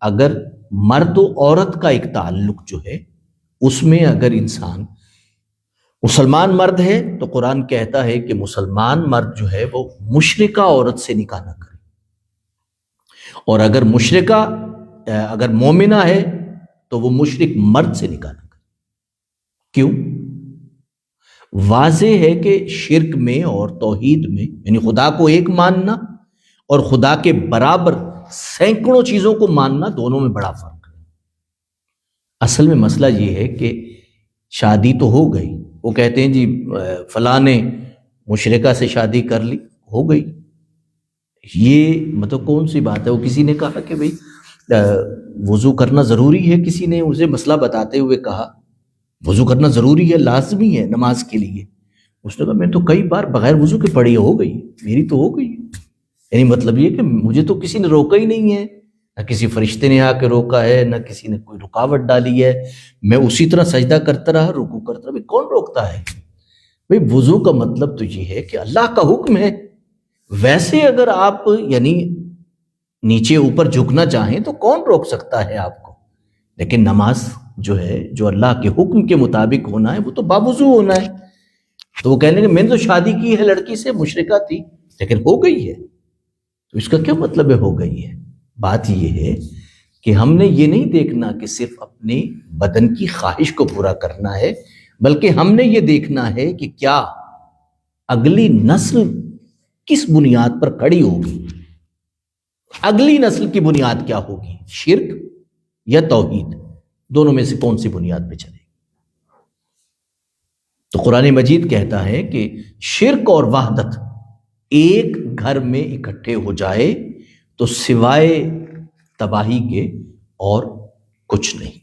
اگر مرد و عورت کا ایک تعلق جو ہے اس میں اگر انسان مسلمان مرد ہے تو قرآن کہتا ہے کہ مسلمان مرد جو ہے وہ مشرکہ عورت سے نکاح نہ کرے، اور اگر مشرکہ اگر مومنہ ہے تو وہ مشرک مرد سے نکاح نہ کرے۔ کیوں؟ واضح ہے کہ شرک میں اور توحید میں، یعنی خدا کو ایک ماننا اور خدا کے برابر سینکڑوں چیزوں کو ماننا، دونوں میں بڑا فرق ہے۔ اصل میں مسئلہ یہ ہے کہ شادی تو ہو گئی، وہ کہتے ہیں جی فلاں نے مشرکہ سے شادی کر لی، ہو گئی، یہ مطلب کون سی بات ہے؟ وہ کسی نے کہا کہ بھئی وضو کرنا ضروری ہے، کسی نے اسے مسئلہ بتاتے ہوئے کہا وضو کرنا ضروری ہے، لازمی ہے نماز کے لیے، اس نے کہا میں تو کئی بار بغیر وضو کے پڑھی، ہو گئی، میری تو ہو گئی۔ یعنی مطلب یہ کہ مجھے تو کسی نے روکا ہی نہیں ہے، نہ کسی فرشتے نے آ کے روکا ہے، نہ کسی نے کوئی رکاوٹ ڈالی ہے، میں اسی طرح سجدہ کرتا رہا، رکوع کرتا رہا، بھئی کون روکتا ہے؟ بھئی وضو کا مطلب تو یہ ہے کہ اللہ کا حکم ہے، ویسے اگر آپ یعنی نیچے اوپر جھکنا چاہیں تو کون روک سکتا ہے آپ کو؟ لیکن نماز جو ہے، جو اللہ کے حکم کے مطابق ہونا ہے، وہ تو باوضو ہونا ہے۔ تو وہ کہنے کہ میں نے تو شادی کی ہے لڑکی سے، مشرکہ تھی لیکن ہو گئی ہے، تو اس کا کیا مطلب ہے ہو گئی ہے؟ بات یہ ہے کہ ہم نے یہ نہیں دیکھنا کہ صرف اپنے بدن کی خواہش کو پورا کرنا ہے، بلکہ ہم نے یہ دیکھنا ہے کہ کیا اگلی نسل کس بنیاد پر کھڑی ہوگی، اگلی نسل کی بنیاد کیا ہوگی، شرک یا توحید، دونوں میں سے کون سی بنیاد پہ چلے گی؟ تو قرآن مجید کہتا ہے کہ شرک اور وحدت ایک گھر میں اکٹھے ہو جائے تو سوائے تباہی کے اور کچھ نہیں۔